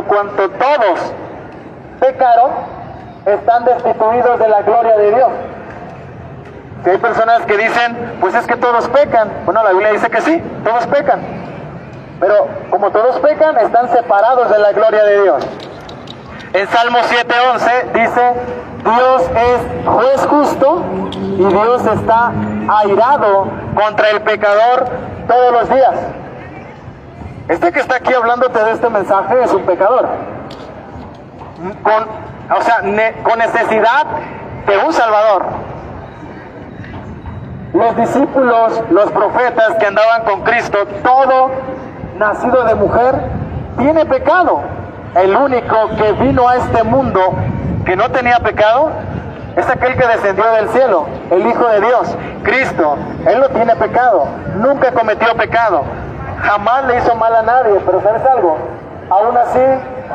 cuanto todos pecaron, están destituidos de la gloria de Dios. Si hay personas que dicen, pues es que todos pecan. Bueno, la Biblia dice que sí, todos pecan. Pero como todos pecan, están separados de la gloria de Dios. En Salmo 7:11 dice, Dios es juez justo y Dios está airado contra el pecador todos los días. Este que está aquí hablándote de este mensaje es un pecador. Con necesidad de un Salvador. Los discípulos, los profetas que andaban con Cristo, todo nacido de mujer, tiene pecado. El único que vino a este mundo que no tenía pecado es aquel que descendió del cielo, el Hijo de Dios, Cristo. Él no tiene pecado, nunca cometió pecado, jamás le hizo mal a nadie, pero ¿sabes algo? Aún así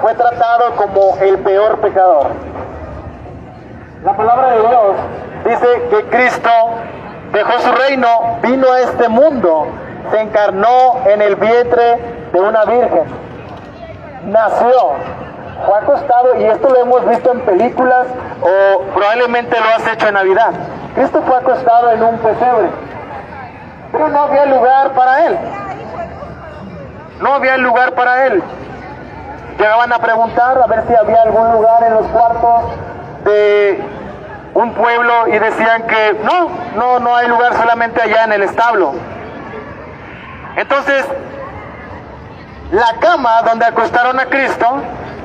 fue tratado como el peor pecador. La palabra de Dios dice que Cristo dejó su reino, vino a este mundo, se encarnó en el vientre de una virgen, nació, fue acostado, y esto lo hemos visto en películas o probablemente lo has hecho en Navidad. Cristo fue acostado en un pesebre, pero no había lugar para él. No había lugar para él. Llegaban a preguntar a ver si había algún lugar en los cuartos de un pueblo y decían que no hay lugar, solamente allá en el establo. Entonces, la cama donde acostaron a Cristo,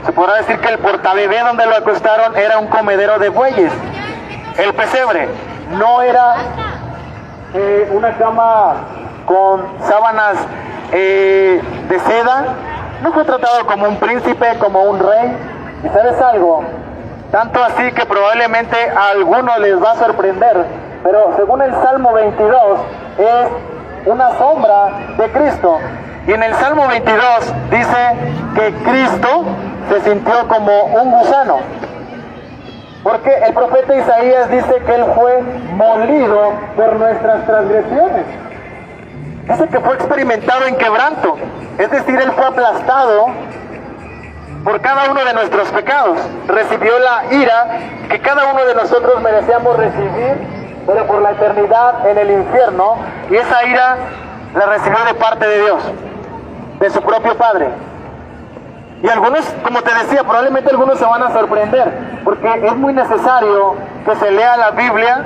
se podrá decir que el portabebé donde lo acostaron era un comedero de bueyes. El pesebre no era una cama con sábanas de seda. No fue tratado como un príncipe, como un rey. ¿Y sabes algo? Tanto así que probablemente a algunos les va a sorprender, pero según el Salmo 22 es una sombra de Cristo. Y en el Salmo 22 dice que Cristo se sintió como un gusano, porque el profeta Isaías dice que Él fue molido por nuestras transgresiones. Dice que fue experimentado en quebranto, es decir, Él fue aplastado por cada uno de nuestros pecados. Recibió la ira que cada uno de nosotros merecíamos recibir, pero por la eternidad en el infierno, y esa ira la recibió de parte de Dios, de su propio Padre. Y algunos, como te decía, probablemente algunos se van a sorprender, porque es muy necesario que se lea la Biblia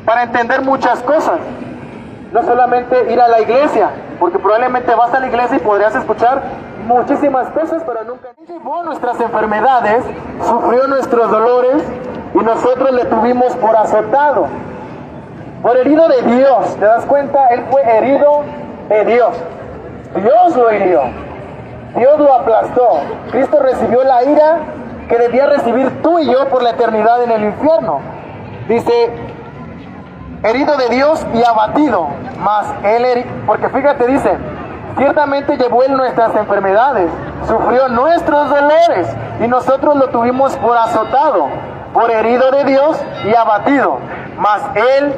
para entender muchas cosas. No solamente ir a la iglesia, porque probablemente vas a la iglesia y podrías escuchar muchísimas cosas, pero nunca. Él llevó nuestras enfermedades, sufrió nuestros dolores, y nosotros le tuvimos por azotado, por herido de Dios. ¿Te das cuenta? Él fue herido de Dios. Dios lo hirió, Dios lo aplastó. Cristo recibió la ira que debía recibir tú y yo por la eternidad en el infierno. Dice, herido de Dios y abatido, mas Él, porque fíjate, dice, ciertamente llevó Él nuestras enfermedades, sufrió nuestros dolores, y nosotros lo tuvimos por azotado, por herido de Dios y abatido. Mas Él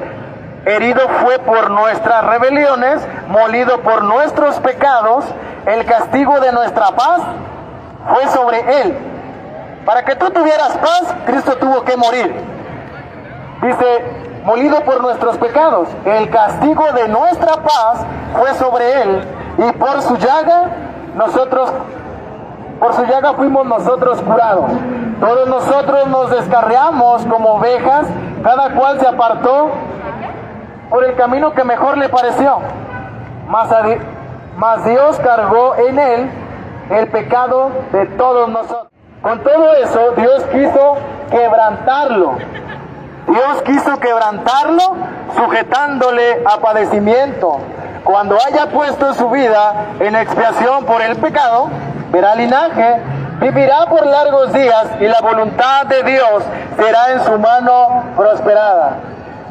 herido fue por nuestras rebeliones, molido por nuestros pecados, el castigo de nuestra paz fue sobre Él. Para que tú tuvieras paz, Cristo tuvo que morir. Dice, molido por nuestros pecados, el castigo de nuestra paz fue sobre Él, y por su llaga fuimos nosotros curados. Todos nosotros nos descarriamos como ovejas, cada cual se apartó por el camino que mejor le pareció, mas Dios cargó en Él el pecado de todos nosotros. Con todo eso, Dios quiso quebrantarlo. Dios quiso quebrantarlo, sujetándole a padecimiento. Cuando haya puesto su vida en expiación por el pecado, verá linaje, vivirá por largos días, y la voluntad de Dios será en su mano prosperada.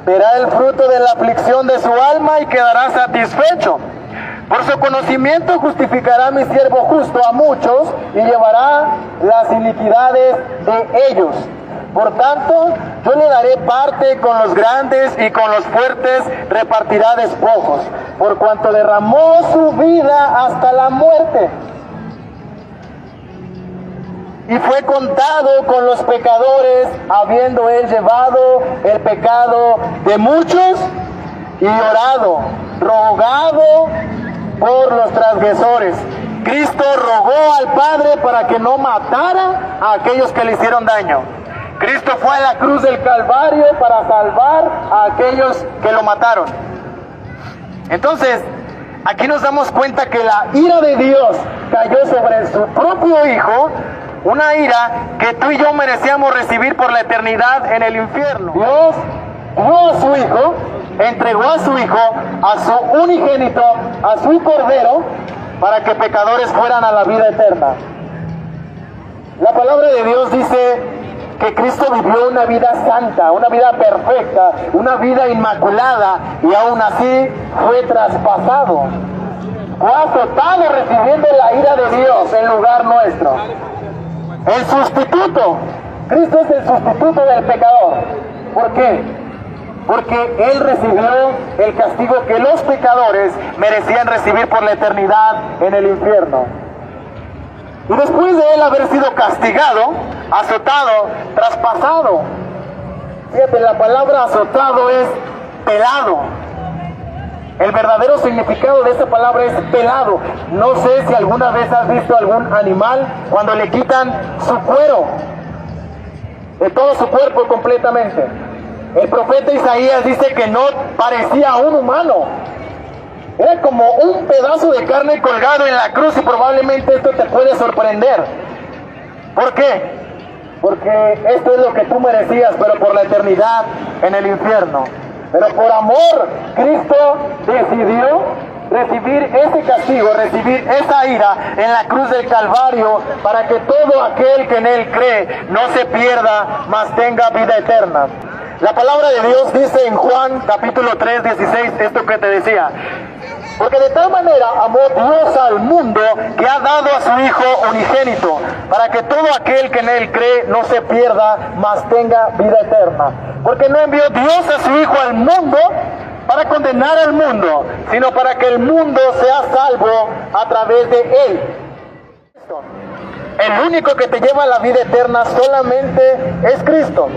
Verá el fruto de la aflicción de su alma y quedará satisfecho. Por su conocimiento justificará mi siervo justo a muchos y llevará las iniquidades de ellos. Por tanto, yo le daré parte con los grandes, y con los fuertes repartirá despojos, por cuanto derramó su vida hasta la muerte. y fue contado con los pecadores, habiendo él llevado el pecado de muchos y rogado por los transgresores. Cristo rogó al Padre para que no matara a aquellos que le hicieron daño. Cristo fue a la cruz del Calvario para salvar a aquellos que lo mataron. Entonces, aquí nos damos cuenta que la ira de Dios cayó sobre su propio Hijo, una ira que tú y yo merecíamos recibir por la eternidad en el infierno. Dios dio a su Hijo, entregó a su Hijo, a su unigénito, a su Cordero, para que pecadores fueran a la vida eterna. La palabra de Dios dice que Cristo vivió una vida santa, una vida perfecta, una vida inmaculada, y aún así fue traspasado. Fue azotado recibiendo la ira de Dios en lugar nuestro. El sustituto. Cristo es el sustituto del pecador. ¿Por qué? Porque Él recibió el castigo que los pecadores merecían recibir por la eternidad en el infierno. Y después de Él haber sido castigado, azotado, traspasado. Fíjate, la palabra azotado es pelado. El verdadero significado de esa palabra es pelado. No sé si alguna vez has visto algún animal cuando le quitan su cuero, de todo su cuerpo completamente. El profeta Isaías dice que no parecía un humano. Era como un pedazo de carne colgado en la cruz, y probablemente esto te puede sorprender. ¿Por qué? Porque esto es lo que tú merecías, pero por la eternidad en el infierno. Pero por amor, Cristo decidió recibir ese castigo, recibir esa ira en la cruz del Calvario, para que todo aquel que en Él cree no se pierda, mas tenga vida eterna. La palabra de Dios dice en Juan capítulo 3, 16, esto que te decía. Porque de tal manera amó Dios al mundo, que ha dado a su Hijo unigénito, para que todo aquel que en Él cree no se pierda, mas tenga vida eterna. Porque no envió Dios a su Hijo al mundo para condenar al mundo, sino para que el mundo sea salvo a través de Él. El único que te lleva a la vida eterna solamente es Cristo.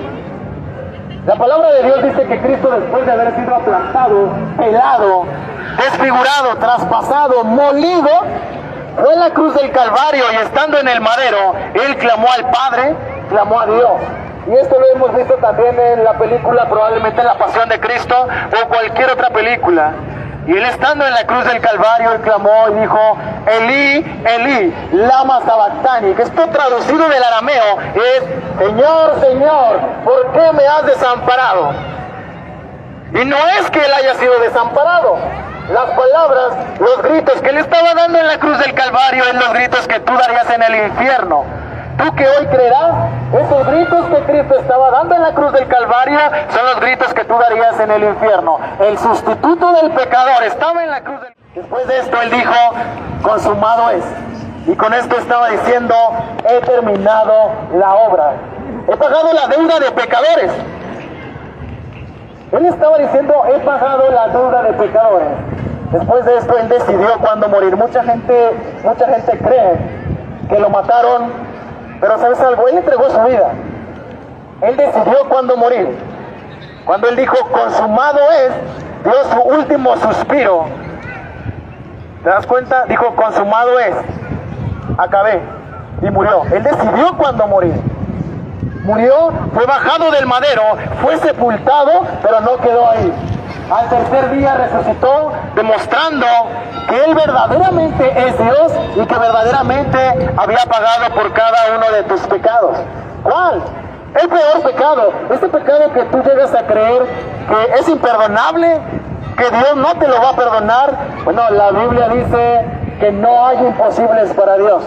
La palabra de Dios dice que Cristo, después de haber sido aplastado, pelado, desfigurado, traspasado, molido, fue en la cruz del Calvario, y estando en el madero, Él clamó al Padre, clamó a Dios. Y esto lo hemos visto también en la película, probablemente en La Pasión de Cristo o cualquier otra película. Y Él, estando en la cruz del Calvario, Él clamó y dijo: Elí, Elí, lama sabactani, que esto traducido del arameo es: Señor, Señor, ¿por qué me has desamparado? Y no es que Él haya sido desamparado. Las palabras, los gritos que Él estaba dando en la cruz del Calvario, es los gritos que tú darías en el infierno. Tú que hoy creerás, esos gritos que Cristo estaba dando en la cruz del Calvario son los gritos que tú darías en el infierno. El sustituto del pecador estaba en la cruz del Calvario. Después de esto Él dijo: consumado es. Y con esto estaba diciendo: he terminado la obra. He pagado la deuda de pecadores. Él estaba diciendo: he pagado la deuda de pecadores. Después de esto Él decidió cuándo morir. Mucha gente cree que lo mataron, pero ¿sabes algo? Él entregó su vida. Él decidió cuándo morir. Cuando Él dijo: consumado es, dio su último suspiro. ¿Te das cuenta? Dijo: consumado es, acabé. Y murió. Él decidió cuándo morir. Murió, fue bajado del madero, fue sepultado, pero no quedó ahí. Al tercer día resucitó, demostrando que Él verdaderamente es Dios y que verdaderamente había pagado por cada uno de tus pecados. ¿Cuál? El peor pecado, este pecado que tú llegas a creer que es imperdonable, que Dios no te lo va a perdonar. Bueno, la Biblia dice que no hay imposibles para Dios.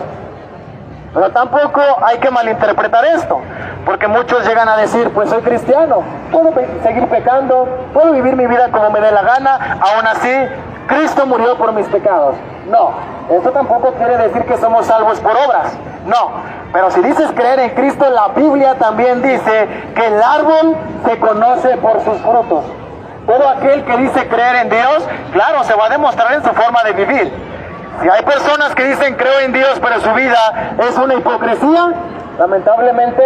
Pero tampoco hay que malinterpretar esto, porque muchos llegan a decir: pues soy cristiano, puedo seguir pecando, puedo vivir mi vida como me dé la gana, aún así Cristo murió por mis pecados. No, esto tampoco quiere decir que somos salvos por obras, no. Pero si dices creer en Cristo, la Biblia también dice que el árbol se conoce por sus frutos. Todo aquel que dice creer en Dios, claro, se va a demostrar en su forma de vivir. Si hay personas que dicen creo en Dios, pero su vida es una hipocresía, lamentablemente,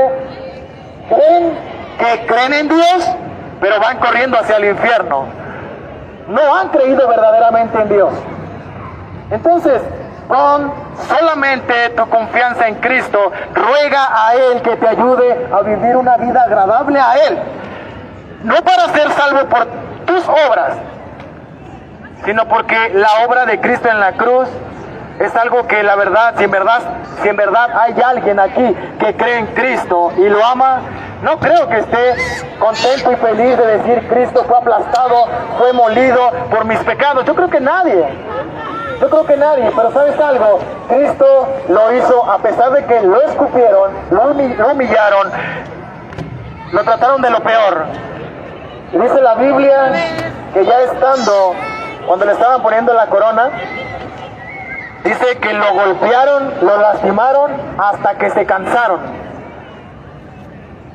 creen en Dios, pero van corriendo hacia el infierno. No han creído verdaderamente en Dios. Entonces, pon solamente tu confianza en Cristo, ruega a Él que te ayude a vivir una vida agradable a Él. No para ser salvo por tus obras, sino porque la obra de Cristo en la cruz es algo que la verdad, si en verdad hay alguien aquí que cree en Cristo y lo ama, no creo que esté contento y feliz de decir Cristo fue aplastado, fue molido por mis pecados. Yo creo que nadie, pero ¿sabes algo? Cristo lo hizo a pesar de que lo escupieron, lo humillaron, lo trataron de lo peor. Y dice la Biblia que ya estando, cuando le estaban poniendo la corona, dice que lo golpearon, lo lastimaron hasta que se cansaron.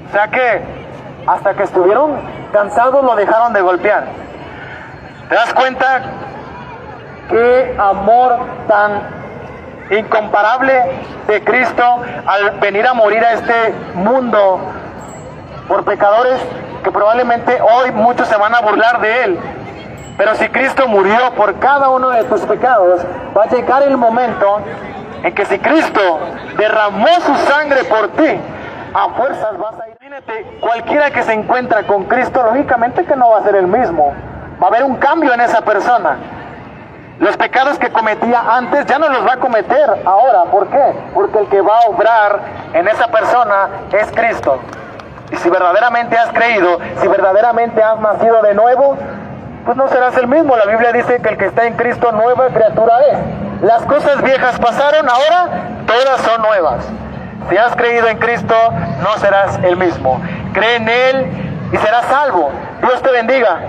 O sea que hasta que estuvieron cansados lo dejaron de golpear. ¿Te das cuenta? Qué amor tan incomparable de Cristo al venir a morir a este mundo por pecadores que probablemente hoy muchos se van a burlar de Él. Pero si Cristo murió por cada uno de tus pecados, va a llegar el momento en que si Cristo derramó su sangre por ti, a fuerzas vas a ir. Imagínate, cualquiera que se encuentra con Cristo, lógicamente que no va a ser el mismo. Va a haber un cambio en esa persona. Los pecados que cometía antes ya no los va a cometer ahora. ¿Por qué? Porque el que va a obrar en esa persona es Cristo. Y si verdaderamente has creído, si verdaderamente has nacido de nuevo, pues no serás el mismo. La Biblia dice que el que está en Cristo nueva criatura es. Las cosas viejas pasaron, ahora todas son nuevas. Si has creído en Cristo, no serás el mismo. Cree en Él y serás salvo. Dios te bendiga.